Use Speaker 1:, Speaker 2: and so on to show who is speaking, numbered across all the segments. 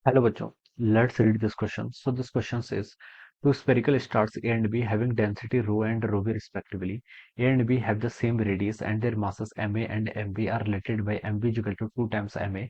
Speaker 1: Hello बच्चों, let's read this question. So this question says, two spherical stars A and B having density rho and rho v respectively. A and B have the same radius and their masses ma and mb are related by mb is equal to 2 times ma.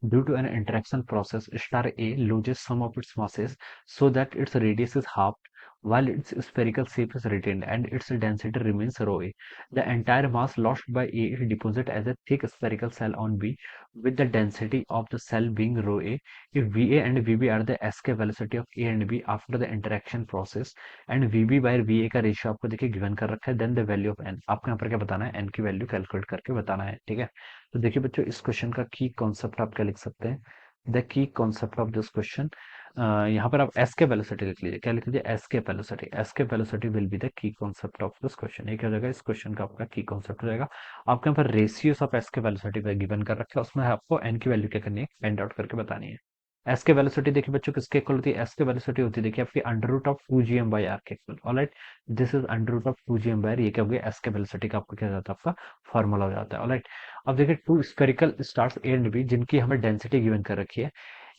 Speaker 1: Due to an interaction process, star A loses some of its masses so that its radius is halved while its spherical shape is retained and its density remains rho A. The entire mass lost by A is deposited as a thick spherical cell on B with the density of the cell being rho A. If VA and VB are the escape velocity of A and B after the interaction process and VB by VA का ratio आपको देखिए given कर रखा है, then the value of N आपको यहाँ पर क्या बताना है, एन की वैल्यू कैलकुलेट करके बताना है। ठीक है, तो देखिए बच्चों, इस क्वेश्चन का की कॉन्सेप्ट आप क्या लिख सकते हैं, the key concept of this question. यहाँ पर आप एस्केप वेलोसिटी लिख लीजिए, क्या लिख लीजिए, escape velocity will be the key concept of this question. ये क्या हो जाएगा, इस क्वेश्चन का आपका की कॉन्सेप्ट हो जाएगा। आपके यहाँ पर रेशियोस ऑफ एस्केप वेलोसिटी पे गिवन कर रखा है, उसमें आपको एन की वैल्यू क्या करनी है, फाइंड आउट करके बतानी है। एस के वेलोसिटी देखिए बच्चों किसके इक्वल होती है, एस के वेलोसिटी होती है देखिए आपकी under root of 2gm by R के equal. Alright, this is under root of 2gm by R, ये क्या हो गया, एस के वेलोसिटी का आपका क्या हो जाता है, आपका फॉर्मूला हो जाता है। ऑलराइट, अब देखिए two spherical stars A and B जिनकी हमें डेंसिटी गिवन कर रखी है,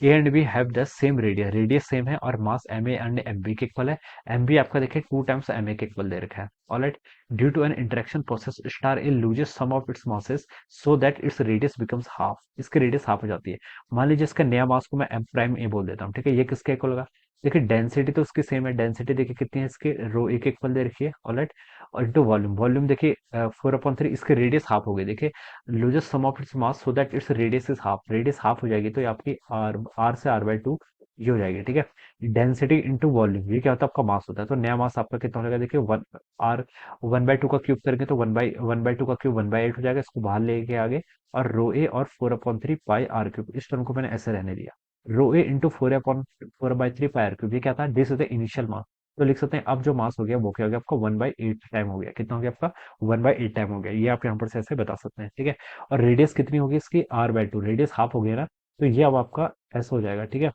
Speaker 1: A and B have the same radius, radius same है और mass M A and M B के इक्वल है। एम बी आपका देखिए 2 टाइम्स एम ए के इक्वल दे रखा है। Alright, due to an interaction process star a loses some of its masses so that its radius becomes half, इसकी radius half हो जाती है। मान लीजिए इसका नया मास को मैं एम प्राइम ए बोल देता हूँ। ठीक है, ये किसके इक्वल होगा, देखिए डेंसिटी तो उसकी सेम है, डेंसिटी देखिए कितनी है इसकी, रो ए के इक्वल दे रखी है। ऑलराइट, और इंटू वॉल्यूम, वॉल्यूम देखिए 4/3, इसकी रेडियस हाफ हो गई देखिए, loses some of its mass so that its radius is half, radius half हो जाएगी तो ये आपकी आर से r/2 ये हो जाएगी। ठीक है, डेंसिटी इंटू वॉल्यूम, ये क्या होता है, आपका मास होता है, तो नया मास आपका कितना हो जाएगा, देखिए वन आर 1/2 का क्यूब करेंगे तो 1/2 का क्यूब 1/8 हो जाएगा, इसको बाहर लेके आगे, और रो ए और 4/3 पाई आर क्यूब, इस टर्म को मैंने ऐसे रहने दिया, रो ए इंटू 4/3 पाई आर क्यूब, ये क्या था, this is the initial mass. तो लिख सकते हैं अब जो मास हो गया वो क्या हो गया आपका 1/8 टाइम हो गया, कितना हो गया आपका 1/8 टाइम हो गया, ये आप यहाँ पर से ऐसे बता सकते हैं। ठीक है, और रेडियस कितनी होगी इसकी, r/2, रेडियस हाफ हो गया ना, तो ये अब आपका एस हो जाएगा। ठीक है,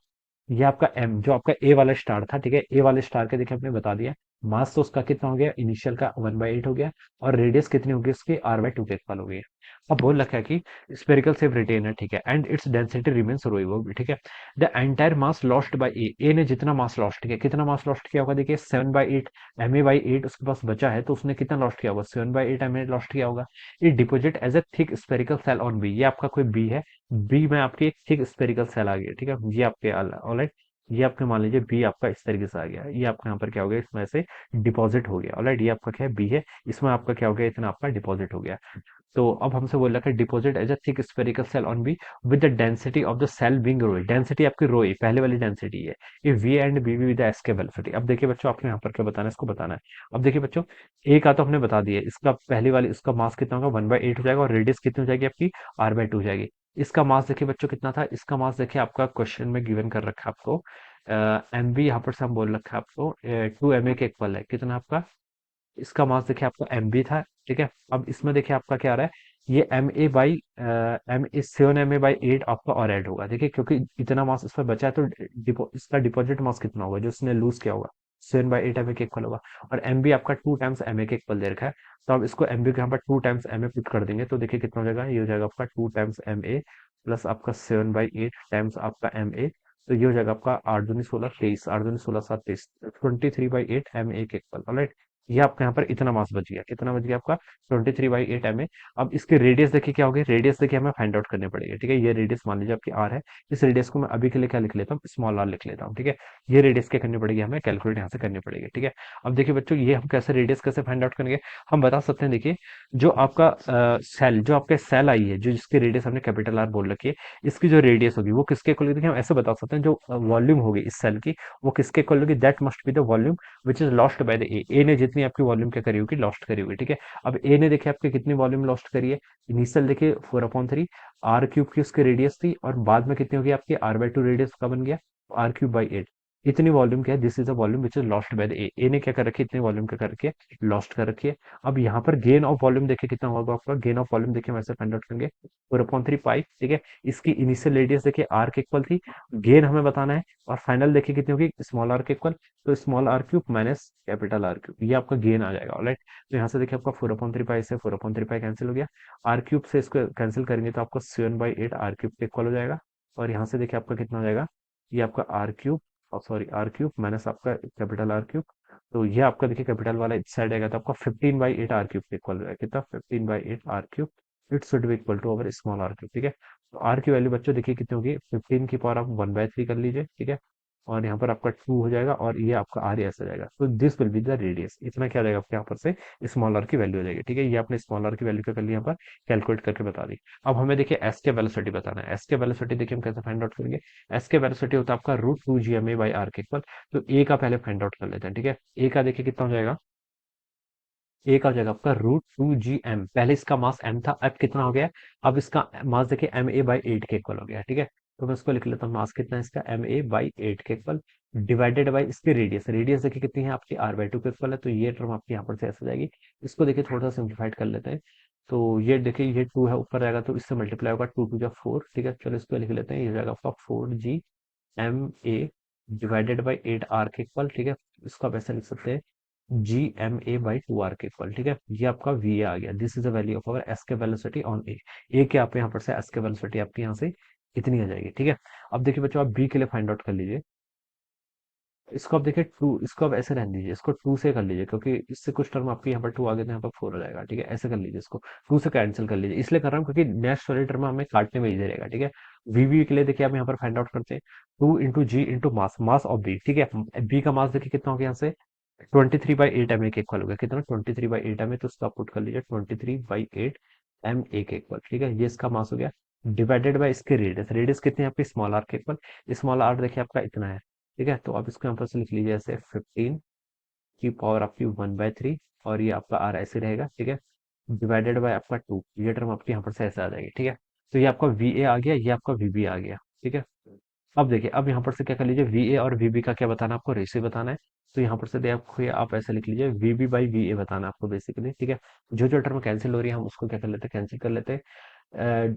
Speaker 1: ये आपका एम जो आपका ए वाला स्टार था, ठीक है, ए वाले स्टार के देखिए आपने बता दिया, मास तो उसका कितना हो गया, इनिशियल का 1/8 हो गया, और रेडियस कितनी होगी उसकी, r/2 के इक्वल हो गई है। अब बोल रखा है कि स्पेरिकल शेप रिटेन है, ठीक है, and its density remains rho, वो भी ठीक है। The entire mass lost by A, A ने जितना मास लॉस्ट किया, कितना मास लॉस्ट किया होगा, देखिए 7/8 ma/8 उसके पास बचा है, तो उसने कितना लॉस्ट किया होगा, 7/8 ma लॉस्ट किया होगा। ये deposit as a thick spherical shell on B, ये आपका कोई बी है, बी में आपकी एक थिक स्पेरिकल सेल आ गई है। ठीक है, ये आपके ऑलराइट, ये आपके मान लीजिए बी आपका इस तरीके से आ गया, ये आपका यहाँ पर क्या हो गया, इसमें से डिपॉजिट हो गया। ऑलराइट, ये आपका क्या है, बी है, इसमें आपका क्या हो गया, इतना आपका डिपॉजिट हो गया। तो अब हमसे बोल रखा है deposit as a thick spherical shell on B with the density of the shell being rho, density आपकी रो पहले वाली डेंसिटी है, ये V and B with the escape velocity. अब देखिए बच्चों, आपको यहाँ पर क्या बताना है, इसको बताना है। अब देखिए बच्चों, ए का तो हमने बता दिया, इसका पहली वाली इसका मास कितना होगा, 1/8 हो जाएगा, और रेडियस कितनी हो जाएगी आपकी, r/2 हो जाएगी। इसका मास देखिए बच्चों कितना था, इसका मास देखिए आपका क्वेश्चन में गिवन कर रखा है आपको, एम बी यहाँ पर से हम बोल रखा है आपको 2 ma के इक्वल है, कितना आपका, इसका मास देखिए आपका एम बी था। ठीक है, अब इसमें देखिए आपका क्या आ रहा है, ये एम ए 7 ma/8 आपका और ऐड होगा, देखिए क्योंकि इतना मास इस पर बचा है, तो इसका डिपॉजिट मास कितना होगा जो इसने लूज किया होगा, 7/8 ma के इक्वल होगा। और एम बी आपका 2 टाइम्स ma के इक्वल दे रखा है, तो अब इसको एम बी को यहाँ पर 2 टाइम्स ma पुट कर देंगे, तो देखिए कितना हो जाएगा, ये हो जाएगा आपका 2 टाइम्स ma प्लस आपका 7/8 टाइम्स आपका ma, तो ये हो जाएगा आपका 8 दूनी 16 23, 8 दूनी 16 7 23, 23/8 ma के इक्वल। ऑलराइट, ये आपका यहाँ पर इतना मास बच गया, कितना बच गया आपका 23/8 ma। अब इसके रेडियस देखिए क्या होगी, रेडियस देखिए हमें फाइंड आउट करनी पड़ेगी। ठीक है, ये रेडियस मान लीजिए आपकी आर है, इस रेडियस को मैं अभी के लिए क्या लिख लेता हूँ, स्मॉल आर लिख लेता हूँ। ठीक है, ये रेडियस क्या करनी पड़ेगी, हमें कैलकुलेट यहाँ से करनी पड़ेगी। ठीक है, अब देखिए बच्चों, ये हम कैसे रेडियस कैसे फाइंड आउट करेंगे, हम बता सकते हैं, देखिए जो आपका सेल जो आपके सेल आई है, जो जिसकी रेडियस हमने कैपिटल आर बोल रखी है, इसकी जो रेडियस होगी वो किसके इक्वल होगी, देखिए हम ऐसे बता सकते हैं, जो वॉल्यूम होगी इस सेल की वो किसके इक्वल होगी, that must be the volume which is lost by the A, A ने जितनी आपकी वॉल्यूम क्या करी होगी, लॉस्ट करी होगी। ठीक है, अब ए ने देखिए आपकी कितनी वॉल्यूम लॉस्ट करी है, इनिशियल देखिए 4/3 r³ की उसकी रेडियस थी, और बाद में कितनी होगी आपकी r/2 रेडियस का बन गया, r³/8, इतनी वॉल्यूम क्या है, this is the volume which is lost by the A, A ने क्या कर रखी है, इतनी वॉल्यूम क्या कर रखी है, लॉस्ट कर रखी है। अब यहाँ पर गेन ऑफ वॉल्यूम देखिए कितना होगा आपका, गेन ऑफ वॉल्यूम देखिए हम ऐसे फाइंड आउट करेंगे, 4/3 पाई। ठीक है, इसकी इनिशियल रेडियस देखिए r के इक्वल थी, गेन हमें बताना है, और फाइनल देखिए कितनी होगी, स्मॉल r के इक्वल, तो small r³ minus capital R³, ये आपका गेन आ जाएगा। ऑलराइट, तो यहाँ से देखिए आपका 4/3 पाई से 4/3 पाई कैंसिल हो गया, r³ से इसको कैंसिल करेंगे तो आपको 7/8 r³ के इक्वल हो जाएगा, और यहाँ से देखिए आपका कितना हो जाएगा, ये आपका आर क्यूब, और सॉरी आर क्यूब माइनस आपका कैपिटल आर क्यूब। तो ये आपका देखिए कैपिटल वाला इस साइड आएगा तो आपका 15/8 आर क्यूब के इक्वल है। कितना? 15/8 R cube. It should be equal to our small R cube. ठीक है, तो आर की वैल्यू बच्चों देखिए कितनी होगी, 15 की पावर आप 1/3 कर लीजिए। ठीक है, और यहाँ पर आपका 2 हो जाएगा और ये आपका आर ऐसा हो जाएगा। तो this will be the radius. इतना क्या हो जाएगा आपके यहाँ पर से स्मॉल आर की वैल्यू हो जाएगी। ठीक है, ये आपने स्मॉल आर की वैल्यू क्या कर लिया यहाँ पर, कैलकुलेट करके बता दी। अब हमें देखिए एस के वेलोसिटी बताना है। एस के वेलोसिटी देखिए हम कैसे फाइंड आउट करेंगे। एस के वेलोसिटी होता है आपका √2 GMA/r के इक्वल। तो ए का पहले फाइंड आउट कर लेते हैं। ठीक है, ए का देखिए कितना हो जाएगा, ए का हो जाएगा आपका √2 GM। पहले इसका मास m था, अब कितना हो गया, अब इसका मास देखिए ma/8 के इक्वल हो गया। ठीक है, तो मैं इसको लिख लेता हूँ, मास कितना है इसका ma/8 के इक्वल, डिवाइडेड बाई इसकी रेडियस। रेडियस देखिए कितनी है आपकी, r/2 के इक्वल है। तो ये टर्म आपकी यहाँ पर से ऐसे जाएगी। इसको देखिए थोड़ा सा सिंप्लीफाइड कर लेते हैं। तो ये देखिए ये 2 है ऊपर जाएगा तो इससे मल्टीप्लाई होगा, 2 × 2 = 4। ठीक है, चलो इसको लिख लेते हैं, ये हो जाएगा आपका 4 GMA डिवाइडेड बाई 8 r के इक्वल। ठीक है, इसको आप ऐसे लिख सकते हैं GMA/2 r के इक्वल। ठीक है, ये आपका VA आ गया। This is the value of our S के वेलोसिटी ऑन ए के आप यहाँ पर से एस के वेलोसिटी आपकी यहाँ से इतनी आ जाएगी। ठीक है, अब देखिए बच्चों आप बी के लिए फाइंड आउट कर लीजिए। इसको आप देखिए 2, इसको आप ऐसे रहने दीजिए, इसको 2 से कर लीजिए क्योंकि इससे कुछ टर्म आपकी यहाँ पर 2 आ गए तो यहाँ पर 4 हो जाएगा। ठीक है, ऐसे कर लीजिए, इसको 2 से कैंसिल कर लीजिए। इसलिए कर रहा हूँ क्योंकि नेक्स्ट वाले टर्म हमें काटने में इजी रहेगा। ठीक है, वीवी के लिए देखिए आप यहाँ पर फाइंड आउट करते हैं, 2 × G × mass, mass of B. ठीक है, बी का मास देखिए कितना हो गया, यहाँ से 23/8 ma के इक्वल हो गया। कितना? 23/8 ma। तो उसको आप पुट कर लीजिए 23/8 ma के इक्वल। ठीक है, ये इसका मास हो गया, डिवाइडेड बाय इसके रेडियस। रेडियस कितनी है आपकी, स्मॉल आर के इक्वल। स्मॉल आर देखिए आपका इतना है। ठीक है, तो आप इसको यहाँ पर से लिख लीजिए ऐसे 15 की पावर आपकी 1/3, और ये आपका आर ऐसे रहेगा। ठीक है, डिवाइडेड बाय आपका 2, ये टर्म आपकी यहाँ पर से ऐसे आ जाएगी। ठीक है, तो ये आपका VA आ गया, ये आपका VB आ गया। ठीक है, अब देखिए अब यहाँ पर से क्या कर लीजिए, VA और VB का क्या बताना है आपको, रेशियो बताना है। तो यहाँ पर से आपको आप ऐसे लिख लीजिए VB/VA बताना है आपको बेसिकली। ठीक है, जो जो टर्म कैंसिल हो रही है हम उसको क्या कर लेते हैं, कैंसिल कर लेते हैं।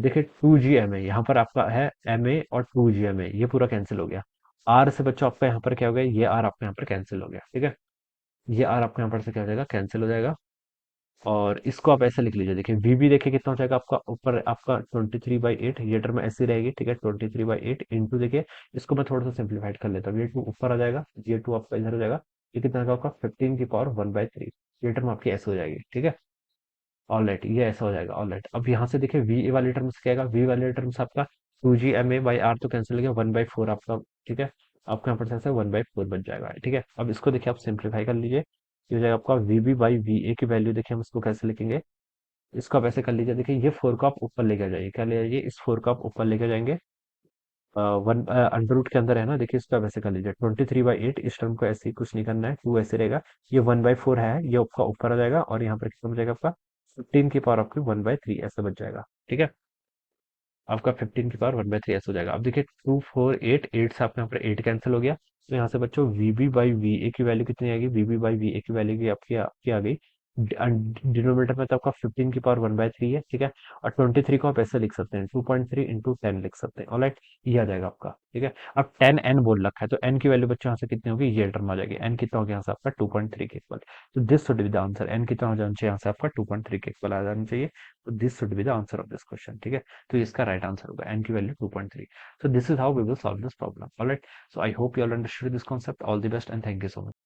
Speaker 1: देखिए 2 GMA यहाँ पर आपका है, MA और 2 GMA ये पूरा कैंसिल हो गया। आर से बच्चों आपका यहाँ पर क्या हो गया, ये आर आपका यहाँ पर कैंसिल हो गया। ठीक है, ये आर आपका यहाँ पर से क्या हो जाएगा, कैंसिल हो जाएगा। और इसको आप ऐसे लिख लीजिए, देखिए VB देखिए कितना हो जाएगा आपका, ऊपर आपका 23/8, ये टर्म ऐसी रहेगी। ठीक है, 23/8 इंटू, देखिए इसको मैं थोड़ा सा सिंप्लीफाइड कर लेता हूँ, ये 2 ऊपर आ जाएगा, ये 2 आपका इधर हो जाएगा। ये कितना होगा आपका, 15 की पावर 1/3। ये टर्म आपकी ऐसे हो जाएगी। ठीक है, ऑल राइट, ये ऐसा हो जाएगा। ऑल राइट, अब यहाँ से देखिए वी ए वाले टर्म से क्या आएगा, वी वाले टर्म से आपका 2 GMA/r तो कैंसिल हो गया, 1/4 आपका। ठीक है, आपका यहाँ पर से 1/4 बच जाएगा। ठीक है, अब इसको देखिए आप सिंप्लीफाई कर लीजिए, ये हो जाएगा आपका VB/VA की वैल्यू। देखिए हम इसको कैसे लिखेंगे, इसको आप ऐसे कर लीजिए, देखिए ये 4 को आप ऊपर लेके जाइए, क्या ले जाइए, इस 4 को आप ऊपर लेके जाएंगे। वन अंडर रूट के अंदर है ना, देखिए इसको आप ऐसे कर लीजिए 23/8, इस टर्म को ऐसे ही कुछ नहीं करना है, 2 ऐसे रहेगा। ये 1/4 है, ये आपका ऊपर आ जाएगा, और यहाँ पर कितना बच जाएगा आपका, 15 की पावर आपकी 1/3 ऐसे बच जाएगा। ठीक है, आपका 15 की पावर 1/3 ऐसे हो जाएगा। अब देखिए 2 4 8, 8 से आपके यहाँ पर 8 कैंसिल हो गया। तो यहाँ से बच्चों VB/VA की वैल्यू कितनी आएगी, VB/VA की वैल्यू की आपकी आपकी आ गई, डिनोमिनेटर में तो आपका 15 की पावर 1/3 है। ठीक है, और 23 को आप ऐसे लिख सकते हैं, 2.3 इंटू 10 लिख सकते हैं। ऑलराइट, ये आ जाएगा आपका। ठीक है, अब 10n बोल रखा है, तो n की वैल्यू बच्चों यहाँ से कितनी होगी, ये टर्म आ जाएगी। n कितना हो गया यहाँ से आपका 2.3 के इक्वल। तो this should be the answer, n कितना हो जाना चाहिए यहाँ से आपका 2.3 के इक्वल आ जाना चाहिए। तो this should be the answer of this question. ठीक है, तो इसका राइट आंसर होगा n की value 2.3। So this is how we will solve this problem. All right. So I hope you all understood this concept. All the best and thank you so much.